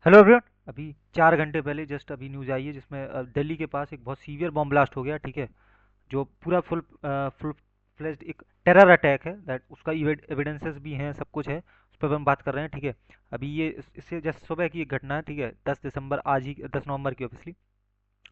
Hello everyone. अभी 4 घंटे पहले जस्ट अभी न्यूज़ आई है जिसमें दिल्ली के पास एक बहुत सीवियर बॉम्ब ब्लास्ट हो गया, ठीक है। जो पूरा फुल फ्लेज्ड एक टेरर अटैक है, दैट उसका एविडेंसेस भी हैं, सब कुछ है, उस पर हम बात कर रहे हैं, ठीक है। अभी ये इससे जस्ट सुबह की एक घटना है, ठीक है। 10 दिसंबर, आज ही 10 नवंबर की ऑब्वियसली।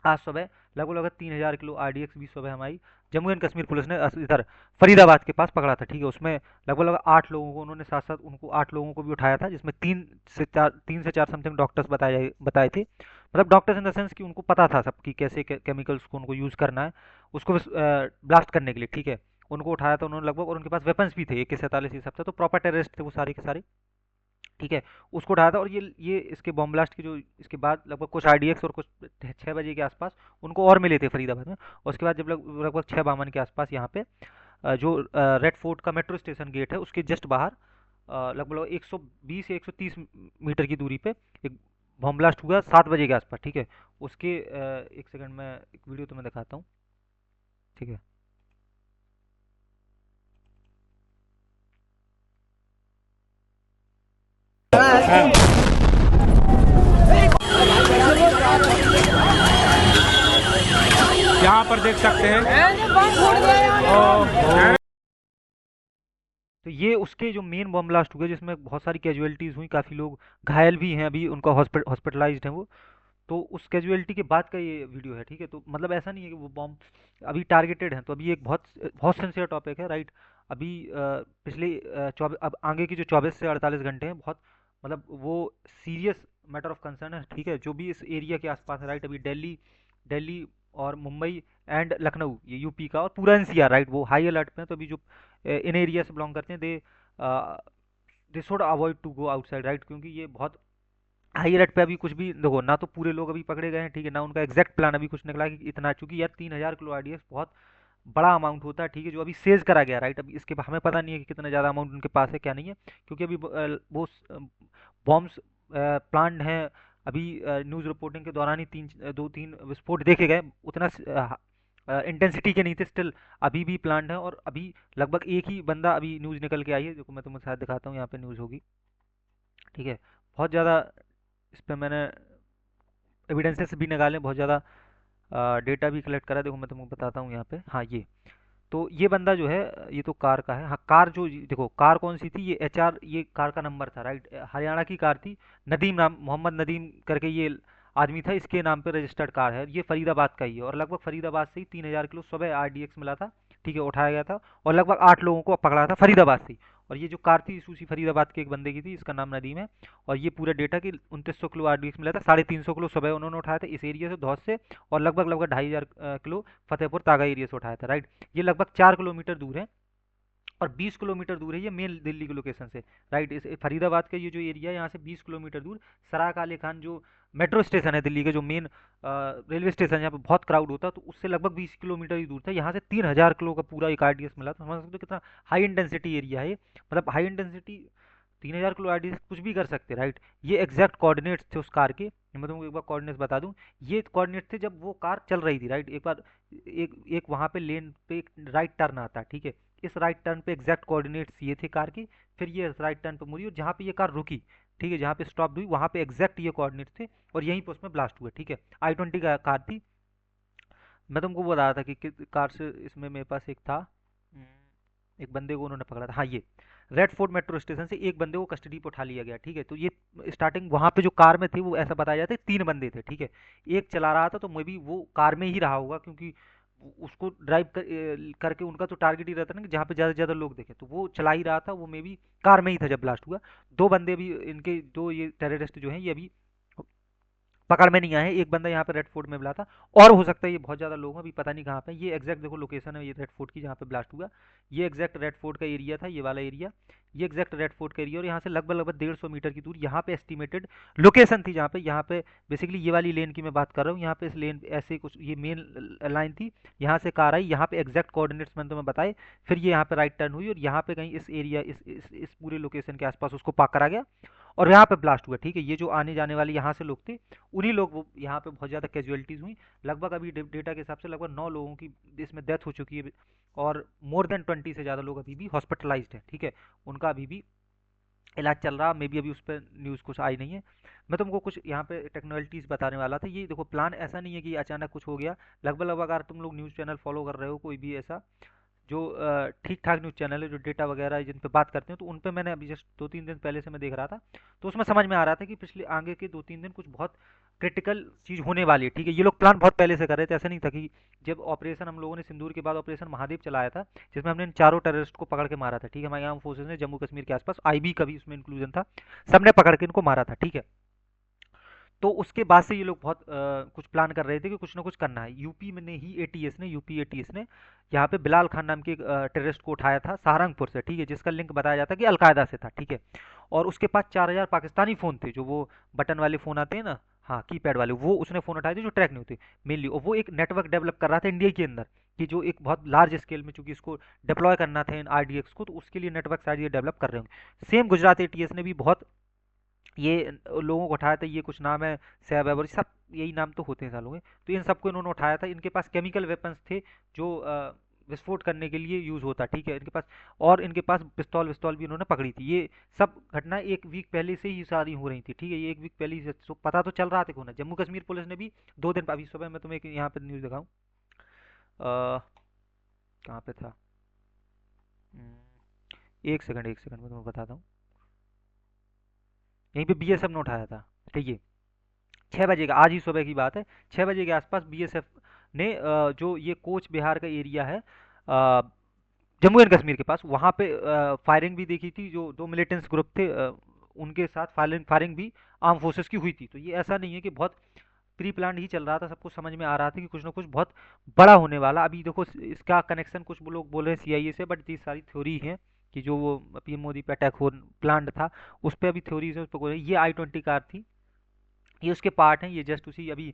आज सुबह लगभग लगभग 3,000 किलो RDX भी सुबह हमारी जम्मू एंड कश्मीर पुलिस ने इधर फरीदाबाद के पास पकड़ा था, ठीक है। उसमें लगभग लगभग 8 लोगों को उन्होंने साथ साथ उनको 8 लोगों को भी उठाया था, जिसमें 3 से 4 समथिंग डॉक्टर्स बताए थे। मतलब डॉक्टर्स इन द सेंस कि उनको पता था सब कि कैसे केमिकल्स को उनको यूज़ करना है उसको ब्लास्ट करने के लिए, ठीक है। उनको उठाया था उन्होंने लगभग, और उनके पास वेपन्स भी थे AK-47 ये सब था, तो प्रॉपर टेररिस्ट थे वो सारे के सारे, ठीक है। उसको उठाया था, और ये इसके बॉम्ब ब्लास्ट की जो इसके बाद लगभग कुछ RDX और कुछ 6 बजे के आसपास उनको और मिले थे फरीदाबाद में। और उसके बाद जब लगभग 6 बावन के आसपास यहाँ पे जो रेड फोर्ट का मेट्रो स्टेशन गेट है उसके जस्ट बाहर लगभग 120 या 130 मीटर की दूरी पे एक बॉम्ब ब्लास्ट हुआ 7 बजे के आसपास, ठीक है। उसके एक सेकंड में एक वीडियो तुम्हें दिखाता हूँ, ठीक है। यहाँ पर देख सकते हैं। ओहो। तो ये उसके जो मेन बॉम्ब ब्लास्ट हुए जिसमें बहुत सारी कैजुअलिटीज़ हुई, काफ़ी लोग घायल भी हैं, अभी उनका हॉस्पिटलाइज्ड हैं वो। तो उस कैजुअलिटी के बाद का ये वीडियो है, ठीक है। तो मतलब ऐसा नहीं है कि वो बॉम्ब अभी टारगेटेड हैं, तो अभी एक बहुत बहुत सेंसिटिव टॉपिक है, राइट। अभी पिछले 24, अब आगे की जो 24 से 48 घंटे हैं, बहुत मतलब वो सीरियस मैटर ऑफ कंसर्न है, ठीक है। जो भी इस एरिया के आसपास है, राइट। अभी दिल्ली दिल्ली और मुंबई एंड लखनऊ, ये यूपी का और पूरा NCR, राइट, वो हाई अलर्ट पे है। तो अभी जो इन एरिया से बिलोंग करते हैं, they should avoid to go outside, right, क्योंकि ये बहुत हाई अलर्ट पे। अभी कुछ भी देखो ना, तो पूरे लोग अभी पकड़े गए हैं, ठीक है, ना उनका एग्जैक्ट प्लान अभी कुछ निकला कि इतना, चूंकि यार 3,000 किलो RDX बहुत बड़ा अमाउंट होता है, ठीक है, जो अभी सेज करा गया, राइट। अभी इसके हमें पता नहीं है कि कितना ज़्यादा अमाउंट उनके पास है क्या नहीं है, क्योंकि अभी वो बॉम्ब्स प्लान्ड हैं। अभी न्यूज़ रिपोर्टिंग के दौरान ही 2-3 विस्फोट देखे गए, उतना इंटेंसिटी के नहीं थे, स्टिल अभी भी प्लान्ड है। और अभी लगभग एक ही बंदा अभी न्यूज़ निकल के आई है, जो मैं तुम्हें शायद दिखाता हूँ, यहाँ पे न्यूज़ होगी, ठीक है। बहुत ज़्यादा इस पे मैंने एविडेंसेस भी निकाले, बहुत ज़्यादा डेटा भी कलेक्ट करा। देखो मैं तुमको बताता हूँ यहाँ पे, हाँ ये। तो ये बंदा जो है, ये तो कार का है, हाँ कार जो देखो कार कौन सी थी, ये HR, ये कार का नंबर था, राइट। हरियाणा की कार थी। नदीम नाम, मोहम्मद नदीम करके ये आदमी था, इसके नाम पे रजिस्टर्ड कार है। ये फरीदाबाद का ही है, और लगभग फरीदाबाद से ही 3,000 किलो सुबह RDX मिला था, ठीक है, उठाया गया था। और लगभग 8 लोगों को पकड़ा था फरीदाबाद से ही। और ये जो कार थी सूसी फरीदाबाद के एक बंदे की थी, इसका नाम नदीम है। और ये पूरा डेटा कि 2900 किलो RDX मिला था, 350 किलो सुबह उन्होंने उठाया था इस एरिया से, धौस से। और लगभग लगभग 2,500 किलो फतेहपुर तागा एरिया से उठाया था, राइट। ये लगभग 4 किलोमीटर दूर है, और 20 किलोमीटर दूर है ये मेन दिल्ली के लोकेशन से, राइट। इस फरीदाबाद का ये जो एरिया है यहाँ से 20 किलोमीटर दूर सराय काले खान जो मेट्रो स्टेशन है दिल्ली के, जो मेन रेलवे स्टेशन है, यहाँ पे बहुत क्राउड होता है, तो उससे लगभग 20 किलोमीटर ही दूर था। यहाँ से 3,000 किलो का पूरा एक RDX मिला, तो समझ सकते हो कितना हाई इंटेंसिटी एरिया है ये। मतलब हाई इंटेंसिटी 3,000 किलो RDX कुछ भी कर सकते, राइट। ये एग्जैक्ट कोऑर्डिनेट्स थे उस कार के, मैं तुमको एक बार कोऑर्डिनेट्स बता दूं। ये कोऑर्डिनेट्स थे जब वो कार चल रही थी, राइट। एक बार एक एक वहाँ पे लेन पे एक राइट टर्न आता है, ठीक है। इस राइट टर्न पे एग्जैक्ट कोऑर्डिनेट्स ये थे कार की। फिर ये राइट टर्न पे मुड़ी, और जहाँ पे ये कार रुकी, ठीक है, जहाँ पे स्टॉप हुई, वहाँ पे एग्जैक्ट ये कोऑर्डिनेट्स थे, और यहीं पे उसमें ब्लास्ट हुआ, ठीक है। I-20 का कार थी। मैं तुमको बता रहा था कि किस कार से, इसमें मेरे पास एक था, एक बंदे को उन्होंने पकड़ा था, हाँ ये रेड फोर्ट मेट्रो स्टेशन से एक बंदे को कस्टडी पे उठा लिया गया, ठीक है। तो ये स्टार्टिंग वहाँ पे जो कार में थे वो ऐसा बताया जाता है 3 बंदे थे, ठीक है। एक चला रहा था, तो मे बी वो कार में ही रहा होगा, क्योंकि उसको करके उनका तो टारगेट ही रहता है ना कि जहाँ पे ज़्यादा से ज़्यादा लोग देखे, तो वो चला ही रहा था, वो मे बी कार में ही था जब ब्लास्ट हुआ। 2 बंदे भी इनके, दो ये टेररिस्ट जो हैं ये अभी पकड़ में नहीं आए। एक बंदा यहाँ पे रेड फोर्ट में मिला था, और हो सकता है ये बहुत ज़्यादा लोग हैं, अभी पता नहीं कहाँ पे। ये एग्जैक्ट देखो लोकेशन है ये रेड फोर्ट की जहाँ पे ब्लास्ट हुआ। ये एग्जैक्ट रेड फोर्ट का एरिया था, ये वाला एरिया। ये एग्जैक्ट रेड फोर्ट का एरिया, और यहाँ से लगभग लगभग 150 मीटर की दूर यहाँ पे एस्टिमेटेड लोकेशन थी, जहाँ पे बेसिकली ये वाली लेन की मैं बात कर रहा हूँ। यहाँ पे इस लेन ऐसे कुछ ये मेन लाइन थी, यहाँ से कार आई, यहाँ पे एग्जैक्ट कोऑर्डिनेट्स मैंने तुम्हें बताए। फिर ये यहाँ पे राइट टर्न हुई, और यहाँ पे कहीं इस एरिया इस पूरे लोकेशन के आसपास उसको पाक करा गया, और यहाँ पे ब्लास्ट हुआ, ठीक है। ये जो आने जाने वाले यहाँ से लोग थे, उन्हीं लोग वो यहाँ पे बहुत ज़्यादा कैजुअलिटीज़ हुई। लगभग अभी डेटा के हिसाब से लगभग 9 लोगों की इसमें डेथ हो चुकी है, और मोर देन 20 से ज़्यादा लोग अभी भी हॉस्पिटलाइज्ड हैं, ठीक है। उनका अभी भी इलाज चल रहा, मे बी अभी उस पर न्यूज़ कुछ आई नहीं है। मैं तुमको कुछ यहाँ पे टेक्नोलॉजीज बताने वाला था। ये देखो प्लान ऐसा नहीं है कि अचानक कुछ हो गया। लगभग लगभग अगर तुम लोग न्यूज़ चैनल फॉलो कर रहे हो कोई भी ऐसा जो ठीक ठाक न्यूज़ चैनल है जो डेटा वगैरह जिन पे बात करते हैं, तो उन पे मैंने अभी जस्ट 2-3 दिन पहले से मैं देख रहा था, तो उसमें समझ में आ रहा था कि पिछले आगे के 2-3 दिन कुछ बहुत क्रिटिकल चीज़ होने वाली है। ठीक है, ये लोग प्लान बहुत पहले से कर रहे थे, ऐसा नहीं था कि जब ऑपरेशन हम लोगों ने सिंदूर के बाद ऑपरेशन महादेव चलाया था, जिसमें हमने इन चारों टेररिस्ट को पकड़ के मारा था। ठीक है, हमारी आर्म फोर्सेज ने जम्मू कश्मीर के आसपास, आईबी का भी उसमें इंक्लूजन था, सबने पकड़ के इनको मारा था। ठीक है, तो उसके बाद से ये लोग बहुत कुछ प्लान कर रहे थे कि कुछ ना कुछ करना है। यूपी में ने ही एटीएस ने यूपी एटीएस ने यहाँ पे बिलाल खान नाम के एक टेररिस्ट को उठाया था सहारनपुर से। ठीक है, जिसका लिंक बताया जाता है कि अलकायदा से था। ठीक है, और उसके पास 4000 पाकिस्तानी फ़ोन थे, जो वो बटन वाले फ़ोन आते हैं ना, हाँ कीपैड वाले, वो उसने फ़ोन उठाए थे जो ट्रैक नहीं होते मेनली। और वो एक नेटवर्क डेवलप कर रहा था इंडिया के अंदर, कि जो एक बहुत लार्ज स्केल में, चूंकि इसको डिप्लॉय करना था इन आरडीएक्स को, तो उसके लिए नेटवर्क शायद ये डेवलप कर रहे होंगे। सेम गुजरात एटीएस ने भी बहुत ये लोगों को उठाया था। ये कुछ नाम है, सैब और सब यही नाम तो होते हैं सालों में। तो इन सबको इन्होंने उठाया था। इनके पास केमिकल वेपन्स थे जो विस्फोट करने के लिए यूज़ होता। ठीक है, इनके पास, और इनके पास पिस्तौल विस्तौल भी इन्होंने पकड़ी थी। ये सब घटना एक वीक पहले से ही सारी हो रही थी। ठीक है, ये एक वीक पहले ही तो पता तो चल रहा था कौन है। जम्मू कश्मीर पुलिस ने भी 2 दिन, अभी सुबह मैं तुम्हें यहाँ पे न्यूज़ दिखाऊँ, कहाँ पे था, एक सेकंड एक सेकंड मैं तुम्हें बताता हूँ। यहीं पे बीएसएफ ने उठाया था। ठीक है, 6 बजे का, आज ही सुबह की बात है, 6 बजे के आसपास बीएसएफ ने जो ये कोच बिहार का एरिया है जम्मू एंड कश्मीर के पास, वहाँ पे फायरिंग भी देखी थी। जो 2 मिलिटेंट्स ग्रुप थे उनके साथ फायरिंग फायरिंग भी आर्म फोर्सेस की हुई थी। तो ये ऐसा नहीं है कि बहुत प्री प्लान ही चल रहा था, सबको समझ में आ रहा था कि कुछ ना कुछ बहुत बड़ा होने वाला। अभी देखो इसका कनेक्शन कुछ लोग बोल रहे हैं सीआईए से, बट ये सारी थ्योरी है कि जो वो पीएम मोदी पे अटैक हो प्लान था, उस पर अभी थ्योरीज है, उस पर बोल रहे हैं। ये I-20 कार थी, ये उसके पार्ट हैं। ये जस्ट उसी अभी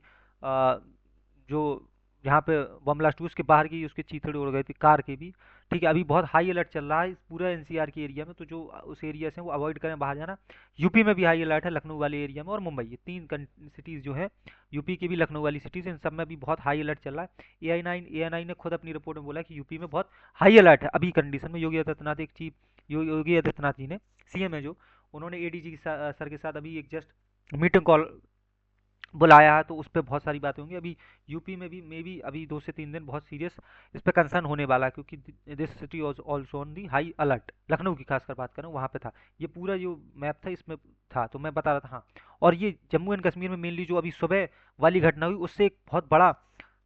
जो यहाँ पे बम ब्लास्ट हुआ उसके बाहर की उसके चीथड़े उड़ गए थे कार के भी। ठीक है, अभी बहुत हाई अलर्ट चल रहा है इस पूरा एनसीआर के एरिया में। तो जो उस एरिया से वो अवॉइड करें बाहर जाना। यूपी में भी हाई अलर्ट है, लखनऊ वाले एरिया में और मुंबई, ये 3 सिटीज़ जो है यूपी की भी, लखनऊ वाली सिटीज़, इन सब में भी बहुत हाई अलर्ट चल रहा है। एएनआई ने खुद अपनी रिपोर्ट में बोला कि यूपी में बहुत हाई अलर्ट है अभी कंडीशन में। योगी आदित्यनाथ, एक चीफ योगी आदित्यनाथ जी ने, सीएम है जो, उन्होंने एडीजी सर के साथ अभी एक जस्ट मीटिंग कॉल बुलाया है। तो उस पर बहुत सारी बातें होंगी। अभी यूपी में भी मे बी अभी 2 से 3 दिन बहुत सीरियस इस पर कंसर्न होने वाला है, क्योंकि this city also on the high alert. Lucknow की खासकर बात करूँ, वहाँ पे था ये पूरा जो मैप था इसमें था, तो मैं बता रहा था। हाँ, और ये जम्मू एंड कश्मीर में मेनली जो अभी सुबह वाली घटना हुई, उससे एक बहुत बड़ा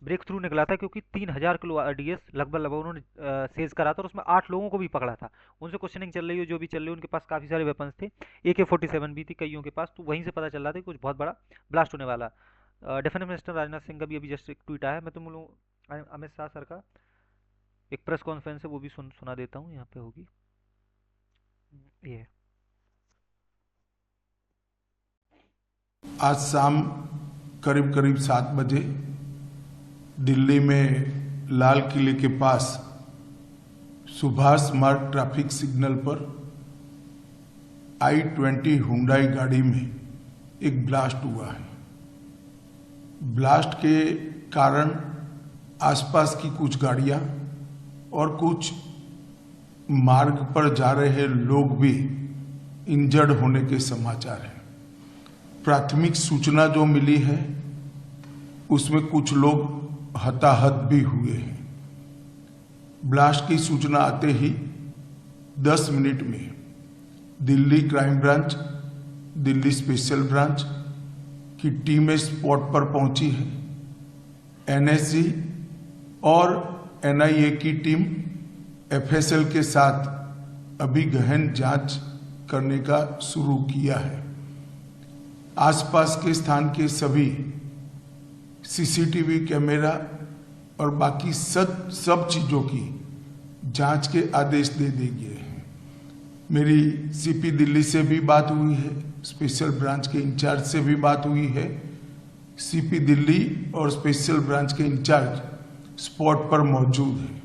ब्रेक थ्रू निकला था, क्योंकि 3000 किलो आरडीएस लगभग लगभग उन्होंने सेज करा था, और उसमें 8 लोगों को भी पकड़ा था। उनसे क्वेश्चनिंग चल रही है, जो भी चल रही है, उनके पास काफ़ी सारे वेपन्स थे, AK-47 भी थी कईयों के पास। तो वहीं से पता चल रहा था कि कुछ बहुत बड़ा ब्लास्ट होने वाला। डिफेंस मिनिस्टर राजनाथ सिंह का भी अभी जस्ट एक ट्वीट आया है। मैं तुम लोग अमित शाह सर का एक प्रेस कॉन्फ्रेंस है, वो भी सुना देता हूँ, यहाँ पे होगी ये। आज शाम करीब करीब 7 बजे दिल्ली में लाल किले के पास सुभाष मार्ग ट्रैफिक सिग्नल पर I-20 हुंडई गाड़ी में एक ब्लास्ट हुआ है। ब्लास्ट के कारण आसपास की कुछ गाड़ियां और कुछ मार्ग पर जा रहे लोग भी इंजर्ड होने के समाचार हैं। प्राथमिक सूचना जो मिली है उसमें कुछ लोग हताहत भी हुए हैं। ब्लास्ट की सूचना आते ही 10 मिनट में Delhi crime branch, Delhi special branch की टीमें स्पॉट पर पहुंची है। एनएसजी और एनआईए की टीम एफएसएल के साथ अभी गहन जांच करने का शुरू किया है। आसपास के स्थान के सभी सीसीटीवी कैमरा और बाकी सब चीजों की जांच के आदेश दे दिए गए हैं। मेरी सीपी दिल्ली से भी बात हुई है, स्पेशल ब्रांच के इंचार्ज से भी बात हुई है। सीपी दिल्ली और स्पेशल ब्रांच के इंचार्ज स्पॉट पर मौजूद हैं।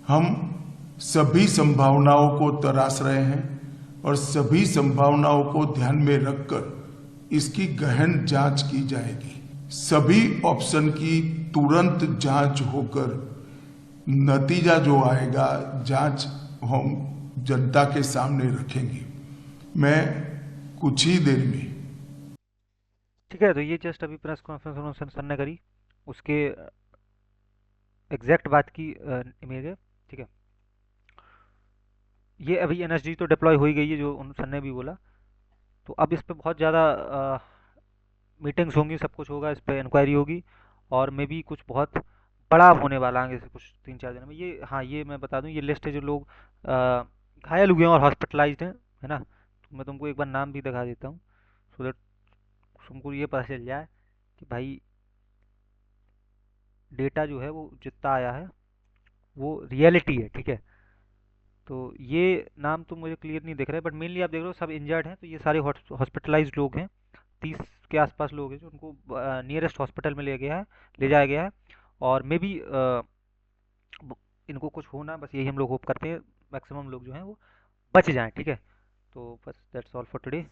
हम सभी संभावनाओं को तराश रहे हैं और सभी संभावनाओं को ध्यान में रखकर इसकी गहन जांच की जाएगी। सभी ऑप्शन की तुरंत जांच होकर नतीजा जो आएगा, जांच हम जनता के सामने रखेंगे। मैं कुछ ही देर में। ठीक है, तो ये जस्ट अभी प्रेस कॉन्फ्रेंस सर ने करी, उसके एग्जैक्ट बात की इमेज है। ठीक है, ये अभी एनएसजी तो डिप्लॉय हो ही गई है, जो उन सर ने भी बोला। तो अब इस पे बहुत ज़्यादा मीटिंग्स होंगी, सब कुछ होगा, इस पे इंक्वायरी होगी, और मे बी कुछ बहुत बड़ा होने वाला आगे से कुछ 3-4 दिन में। ये, हाँ, ये मैं बता दूं, ये लिस्ट है जो लोग घायल हुए हैं और हॉस्पिटलाइज्ड हैं, है ना। तो मैं तुमको एक बार नाम भी दिखा देता हूँ, सो दैट तुमको ये पता चल जाए कि भाई डेटा जो है वो जितना आया है वो रियलिटी है। ठीक है, तो ये नाम तो मुझे क्लियर नहीं दिख रहा है, बट मेनली आप देख रहे हो सब इंजर्ड हैं, तो ये सारे हॉस्पिटलाइज्ड लोग हैं। 30 के आसपास लोग हैं जो उनको नियरेस्ट हॉस्पिटल में ले जाया गया है। और मे बी इनको कुछ होना, बस यही हम लोग होप करते हैं, मैक्सिमम लोग जो हैं वो बच जाएं। ठीक है, तो बस दैट्स ऑल फॉर टुडे।